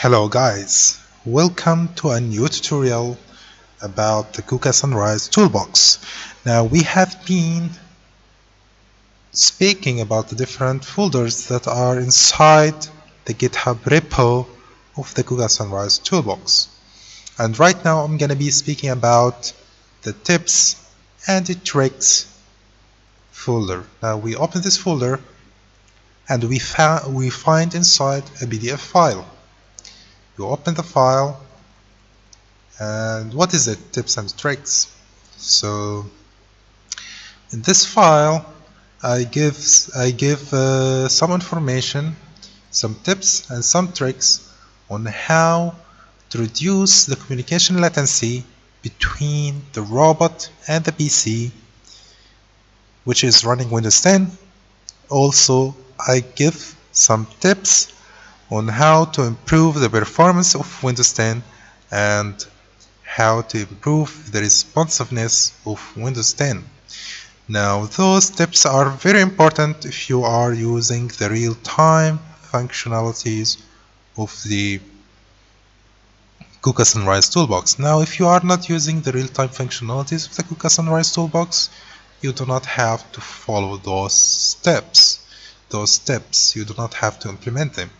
Hello guys, welcome to a new tutorial about the KUKA Sunrise Toolbox. Now we have been speaking about the different folders that are inside the GitHub repo of the KUKA Sunrise Toolbox. And right now I'm going to be speaking about the tips and the tricks folder. Now we open this folder and we find inside a PDF file. You open the file, and what is it? Tips and tricks. So in this file I give some information, some tips and some tricks on how to reduce the communication latency between the robot and the PC which is running Windows 10. Also I give some tips on how to improve the performance of Windows 10 and how to improve the responsiveness of Windows 10. Now those tips are very important if you are using the real-time functionalities of the KUKA Sunrise Toolbox. Now if you are not using the real-time functionalities of the KUKA Sunrise Toolbox, you do not have to follow those steps. You do not have to implement them.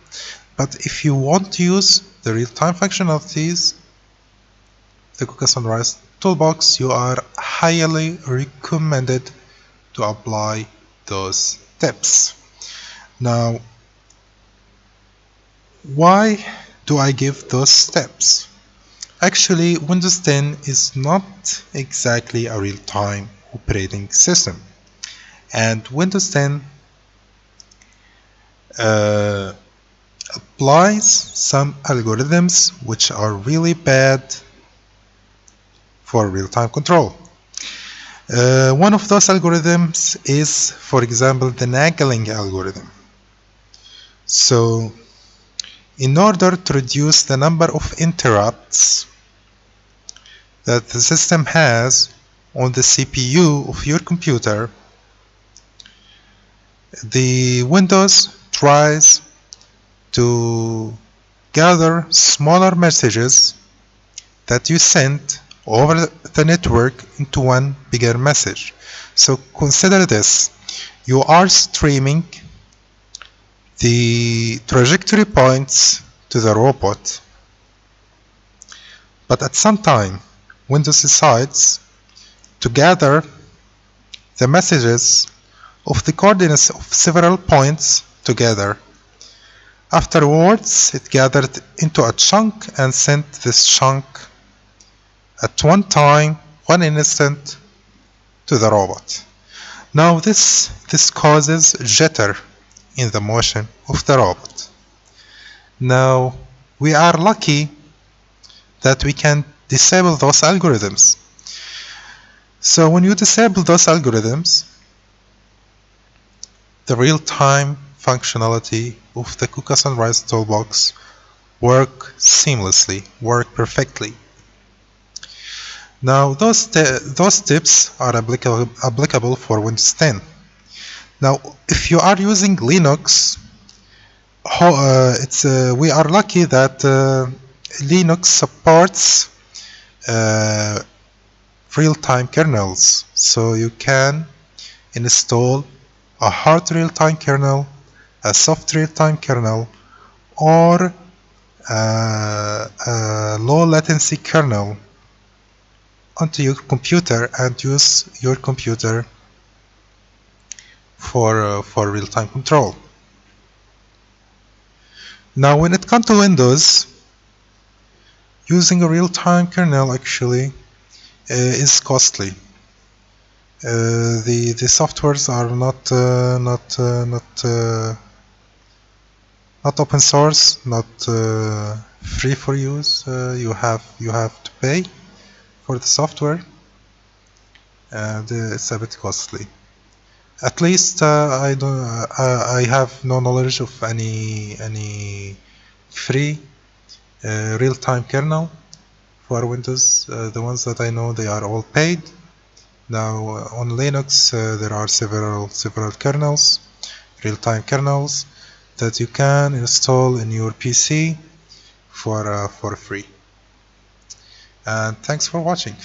But if you want to use the real-time functionalities, the KUKA Sunrise Toolbox, you are highly recommended to apply those tips. Now, why do I give those steps? Actually, Windows 10 is not exactly a real-time operating system, and Windows 10 applies some algorithms which are really bad for real-time control. One of those algorithms is, for example, the nagging algorithm. So in order to reduce the number of interrupts that the system has on the CPU of your computer, the Windows tries to gather smaller messages that you send over the network into one bigger message. So consider this: you are streaming the trajectory points to the robot, but at some time Windows decides to gather the messages of the coordinates of several points together. Afterwards, it gathered into a chunk and sent this chunk at one time, one instant, to the robot. Now this causes jitter in the motion of the robot. Now we are lucky that we can disable those algorithms. So when you disable those algorithms, the real-time functionality of the KUKA Sunrise Toolbox work seamlessly, work perfectly. Now those tips are applicable for Windows 10. Now if you are using Linux, we are lucky that Linux supports real-time kernels, so you can install a hard real-time kernel, a soft real-time kernel, or a low latency kernel onto your computer and use your computer for real-time control. Now when it comes to Windows, using a real-time kernel actually is costly. The softwares are not open source, not free for use. You have to pay for the software, and it's a bit costly. At least I have no knowledge of any free real-time kernel for Windows. The ones that I know, they are all paid. Now on Linux there are several kernels, real-time kernels, that you can install in your PC for free. And thanks for watching.